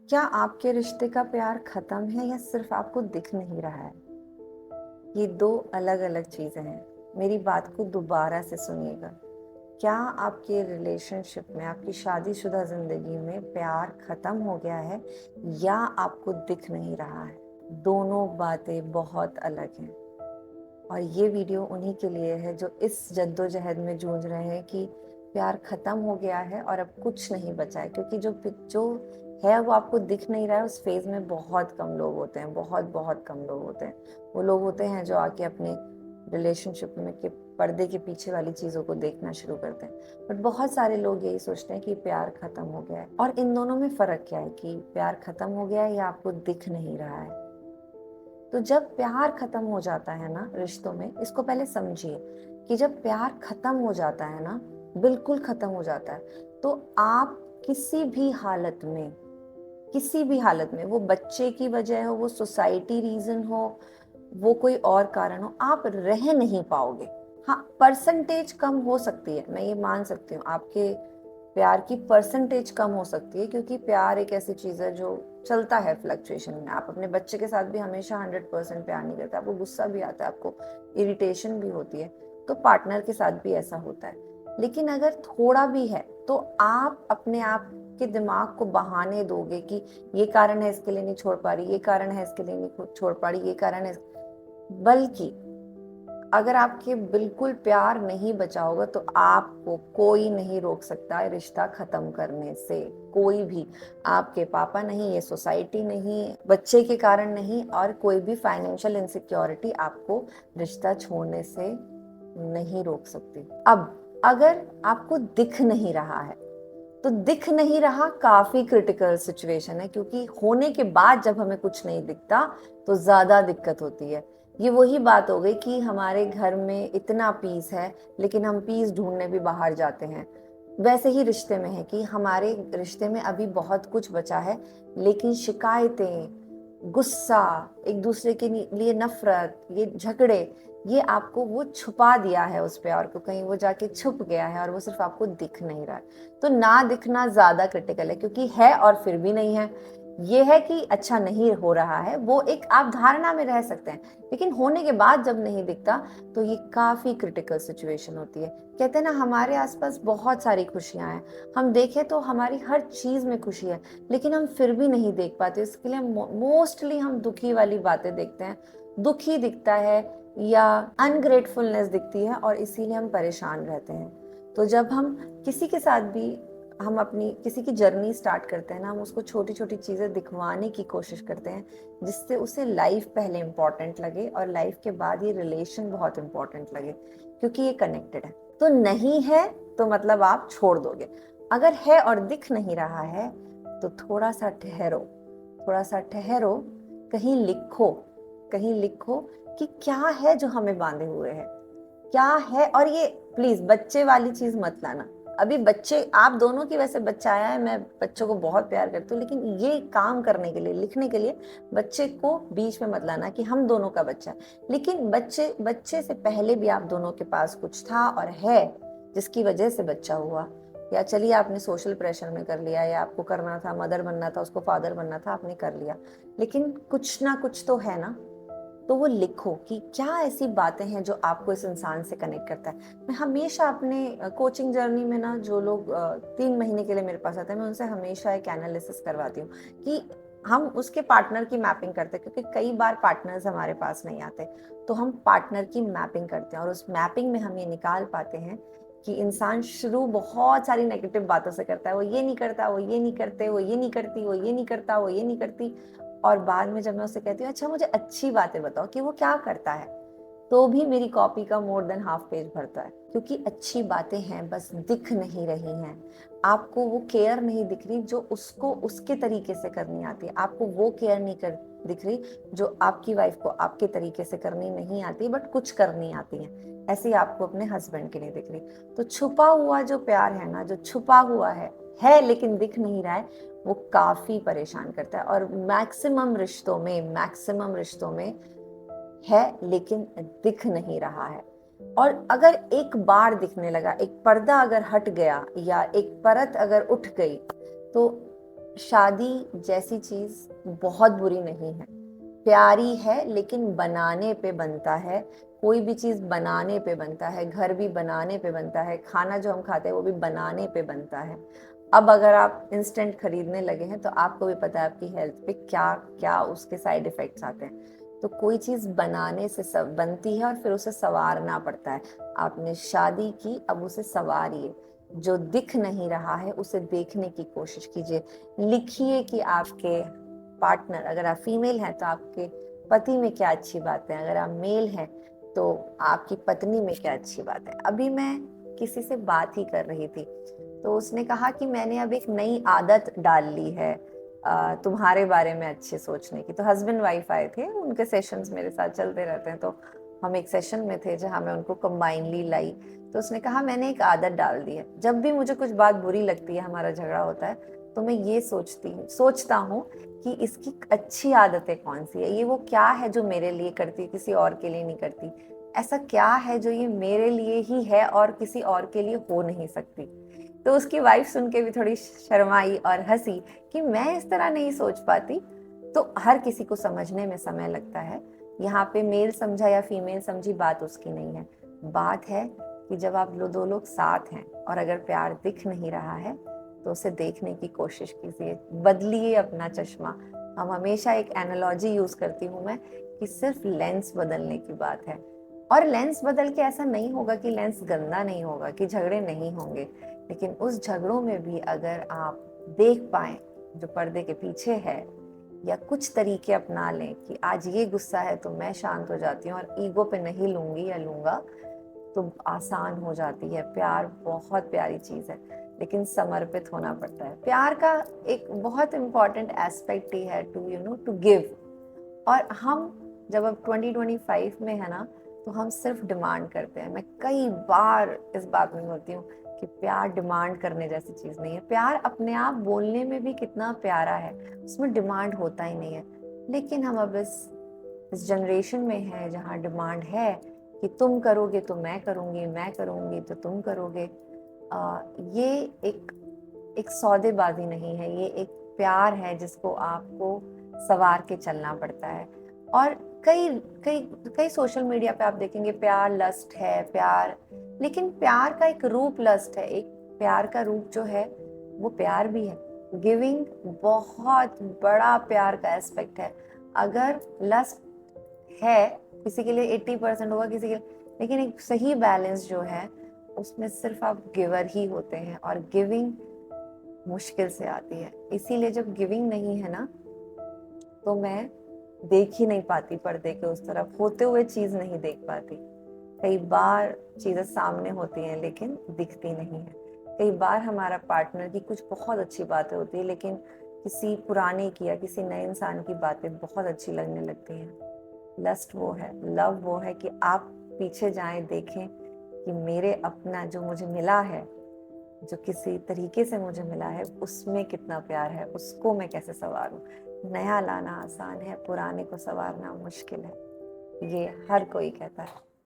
क्या आपके रिश्ते का प्यार खत्म है या सिर्फ आपको दिख नहीं रहा है? ये दो अलग अलग चीजें हैं। मेरी बात को दोबारा से सुनिएगा। क्या आपके रिलेशनशिप में, आपकी शादीशुदा जिंदगी में प्यार खत्म हो गया है या आपको दिख नहीं रहा है? दोनों बातें बहुत अलग हैं। और ये वीडियो उन्हीं के लिए है जो इस जद्दोजहद में जूझ रहे हैं कि प्यार खत्म हो गया है और अब कुछ नहीं बचा है। क्योंकि जो जो है वो आपको दिख नहीं रहा है, उस फेज में बहुत कम लोग होते हैं, बहुत बहुत कम लोग होते हैं। वो लोग होते हैं जो आके अपने रिलेशनशिप में के पर्दे के पीछे वाली चीज़ों को देखना शुरू करते हैं। बट बहुत सारे लोग यही सोचते हैं कि प्यार खत्म हो गया है। और इन दोनों में फ़र्क क्या है कि प्यार खत्म हो गया है या आपको दिख नहीं रहा है? तो जब प्यार खत्म हो जाता है ना रिश्तों में, इसको पहले समझिए कि जब प्यार खत्म हो जाता है ना, बिल्कुल खत्म हो जाता है, तो आप किसी भी हालत में, किसी भी हालत में, वो बच्चे की वजह हो, वो सोसाइटी रीजन हो, वो कोई और कारण हो, आप रह नहीं पाओगे। हाँ, परसेंटेज कम हो सकती है, मैं ये मान सकती हूँ, आपके प्यार की परसेंटेज कम हो सकती है, क्योंकि प्यार एक ऐसी चीज है जो चलता है फ्लक्चुएशन में। आप अपने बच्चे के साथ भी हमेशा 100% प्यार नहीं करते, आपको गुस्सा भी आता है, आपको इरिटेशन भी होती है। तो पार्टनर के साथ भी ऐसा होता है। लेकिन अगर थोड़ा भी है तो आप अपने आप के दिमाग को बहाने दोगे कि ये कारण है इसके लिए नहीं छोड़ पा रही, ये कारण है इसके लिए नहीं छोड़ पा रही, ये कारण है। बल्कि अगर आपके बिल्कुल प्यार नहीं बचा होगा तो आपको कोई नहीं रोक सकता है रिश्ता खत्म करने से। कोई भी, आपके पापा नहीं, ये सोसाइटी नहीं, बच्चे के कारण नहीं, और कोई भी फाइनेंशियल इनसिक्योरिटी आपको रिश्ता छोड़ने से नहीं रोक सकती। अब अगर आपको दिख नहीं रहा है तो दिख नहीं रहा काफी क्रिटिकल सिचुएशन है, क्योंकि होने के बाद जब हमें कुछ नहीं दिखता तो ज्यादा दिक्कत होती है। ये वही बात हो गई कि हमारे घर में इतना पीस है लेकिन हम पीस ढूंढने भी बाहर जाते हैं। वैसे ही रिश्ते में है कि हमारे रिश्ते में अभी बहुत कुछ बचा है, लेकिन शिकायतें, गुस्सा, एक दूसरे के लिए नफरत, ये झगड़े, ये आपको वो छुपा दिया है उस प्यार को, कहीं वो जाके छुप गया है और वो सिर्फ आपको दिख नहीं रहा है। तो ना दिखना ज्यादा क्रिटिकल है, क्योंकि है और फिर भी नहीं है। ये है कि अच्छा नहीं हो रहा है, वो एक आप धारणा में रह सकते हैं, लेकिन होने के बाद जब नहीं दिखता तो ये काफी क्रिटिकल सिचुएशन होती है। कहते हैं ना, हमारे आसपास बहुत सारी खुशियां हैं, हम देखें तो हमारी हर चीज में खुशी है, लेकिन हम फिर भी नहीं देख पाते। इसके लिए मोस्टली हम दुखी वाली बातें देखते हैं, दुखी दिखता है या अनग्रेटफुलनेस दिखती है, और इसीलिए हम परेशान रहते हैं। तो जब हम किसी के साथ भी, हम अपनी किसी की जर्नी स्टार्ट करते हैं ना, हम उसको छोटी छोटी चीजें दिखवाने की कोशिश करते हैं जिससे उसे लाइफ पहले इंपॉर्टेंट लगे और लाइफ के बाद ये रिलेशन बहुत इंपॉर्टेंट लगे, क्योंकि ये कनेक्टेड है। तो नहीं है तो मतलब आप छोड़ दोगे। अगर है और दिख नहीं रहा है तो थोड़ा सा ठहरो, थोड़ा सा ठहरो, कहीं लिखो, कहीं लिखो कि क्या है जो हमें बांधे हुए है, क्या है। और ये प्लीज बच्चे वाली चीज मत लाना। अभी बच्चे, आप दोनों की वैसे बच्चा आया है, मैं बच्चों को बहुत प्यार करती हूँ, लेकिन ये काम करने के लिए, लिखने के लिए बच्चे को बीच में मत लाना कि हम दोनों का बच्चा है। लेकिन बच्चे बच्चे से पहले भी आप दोनों के पास कुछ था और है, जिसकी वजह से बच्चा हुआ। या चलिए आपने सोशल प्रेशर में कर लिया, या आपको करना था, मदर बनना था, उसको फादर बनना था, आपने कर लिया, लेकिन कुछ ना कुछ तो है ना। तो वो लिखो कि क्या ऐसी बातें हैं जो आपको इस इंसान से कनेक्ट करता है। मैं हमेशा अपने कोचिंग जर्नी में ना, जो लोग 3 महीने के लिए मेरे पास आते हैं, मैं उनसे हमेशा एक एनालिसिस करवाती हूँ कि हम उसके पार्टनर की मैपिंग करते हैं, क्योंकि कई बार पार्टनर्स हमारे पास नहीं आते। तो हम पार्टनर की मैपिंग करते हैं और उस मैपिंग में हम ये निकाल पाते हैं कि इंसान शुरू बहुत सारी नेगेटिव बातों से करता है, वो ये नहीं करता, वो ये नहीं करते, वो ये नहीं करती, वो ये नहीं करता, वो ये नहीं करती। और बाद में जब मैं उससे कहती हूँ अच्छा मुझे अच्छी बातें बताओ कि वो क्या करता है, तो भी मेरी कॉपी का मोर देन हाफ पेज भरता है, क्योंकि अच्छी बातें हैं, बस दिख नहीं रही हैं। आपको वो केयर नहीं दिख रही जो उसको उसके तरीके से करनी आती है, आपको वो केयर नहीं कर दिख रही जो आपकी वाइफ को आपके तरीके से करनी नहीं आती बट कुछ करनी आती है, ऐसे आपको अपने हस्बैंड की नहीं दिख रही। तो छुपा हुआ जो प्यार है ना, जो छुपा हुआ है लेकिन दिख नहीं रहा है, वो काफी परेशान करता है। और मैक्सिमम रिश्तों में है लेकिन दिख नहीं रहा है। और अगर एक बार दिखने लगा, एक पर्दा अगर हट गया या एक परत अगर उठ गई, तो शादी जैसी चीज बहुत बुरी नहीं है, प्यारी है, लेकिन बनाने पे बनता है। कोई भी चीज बनाने पे बनता है, घर भी बनाने पे बनता है, खाना जो हम खाते हैं वो भी बनाने पे बनता है। अब अगर आप इंस्टेंट खरीदने लगे हैं तो आपको भी पता है आपकी हेल्थ पे क्या क्या उसके साइड इफेक्ट्स आते हैं। तो कोई चीज बनाने से सब बनती है और फिर उसे संवारना पड़ता है। आपने शादी की, अब उसे संवारिए। जो दिख नहीं रहा है उसे देखने की कोशिश कीजिए। लिखिए कि आपके पार्टनर, अगर आप फीमेल हैं तो आपके पति में क्या अच्छी बात है, अगर आप मेल हैं तो आपकी पत्नी में क्या अच्छी बात है। अभी मैं किसी से बात ही कर रही थी तो उसने कहा कि मैंने अब एक नई आदत डाल ली है तुम्हारे बारे में अच्छे सोचने की। तो हस्बैंड वाइफ आए थे, उनके सेशंस मेरे साथ चलते रहते हैं, तो हम एक सेशन में थे जहां मैं उनको कंबाइनली लाई। तो उसने कहा मैंने एक आदत डाल दी है, जब भी मुझे कुछ बात बुरी लगती है, हमारा झगड़ा होता है, तो मैं ये सोचता हूँ कि इसकी अच्छी आदतें कौन सी है, ये वो क्या है जो मेरे लिए करती है किसी और के लिए नहीं करती। ऐसा क्या है जो ये मेरे लिए ही है और किसी और के लिए हो नहीं सकती। तो उसकी वाइफ सुन के भी थोड़ी शर्माई और हंसी कि मैं इस तरह नहीं सोच पाती। तो हर किसी को समझने में समय लगता है। यहाँ पे मेल समझा या फीमेल समझी बात उसकी नहीं है। बात है कि जब आप दो लोग साथ हैं और अगर प्यार दिख नहीं रहा है तो उसे देखने की कोशिश कीजिए, बदलिए अपना चश्मा। हम हमेशा एक एनालॉजी यूज करती हूँ मैं कि सिर्फ लेंस बदलने की बात है। और लेंस बदल के ऐसा नहीं होगा कि लेंस गंदा नहीं होगा, कि झगड़े नहीं होंगे, लेकिन उस झगड़ों में भी अगर आप देख पाए जो पर्दे के पीछे है, या कुछ तरीके अपना लें कि आज ये गुस्सा है तो मैं शांत हो जाती हूँ और ईगो पे नहीं लूंगी या लूंगा, तो आसान हो जाती है। प्यार बहुत प्यारी चीज है, लेकिन समर्पित होना पड़ता है। प्यार का एक बहुत इंपॉर्टेंट एस्पेक्ट ही है टू गिव। और हम जब अब 2025 में है ना, तो हम सिर्फ डिमांड करते हैं। मैं कई बार इस बात में होती हूँ कि प्यार डिमांड करने जैसी चीज नहीं है। प्यार अपने आप बोलने में भी कितना प्यारा है, उसमें डिमांड होता ही नहीं है। लेकिन हम अब इस जनरेशन में है जहाँ डिमांड है कि तुम करोगे तो मैं करूंगी, मैं करूंगी तो तुम करोगे। ये एक सौदेबाजी नहीं है, ये एक प्यार है जिसको आपको सवार के चलना पड़ता है। और कई कई कई सोशल मीडिया पे आप देखेंगे प्यार लस्ट है, प्यार, लेकिन प्यार का एक रूप लस्ट है, एक प्यार का रूप जो है वो प्यार भी है। गिविंग बहुत बड़ा प्यार का एस्पेक्ट है। अगर लस्ट है, किसी के लिए 80% होगा, किसी के लिए, लेकिन एक सही बैलेंस जो है उसमें सिर्फ आप गिवर ही होते हैं। और गिविंग मुश्किल से आती है, इसीलिए जब गिविंग नहीं है ना तो मैं देख ही नहीं पाती, पर्दे के उस तरफ होते हुए चीज नहीं देख पाती। कई बार चीजें सामने होती हैं लेकिन दिखती नहीं है। कई बार हमारा पार्टनर की कुछ बहुत अच्छी बातें होती है लेकिन किसी पुराने की या किसी नए इंसान की बातें बहुत अच्छी लगने लगती हैं। लस्ट वो है, लव वो है कि आप पीछे जाएं, देखें कि मेरे अपना जो मुझे मिला है, जो किसी तरीके से मुझे मिला है, उसमें कितना प्यार है, उसको मैं कैसे संवारूं। नया लाना आसान है, पुराने को संवारना मुश्किल है, ये हर कोई कहता है।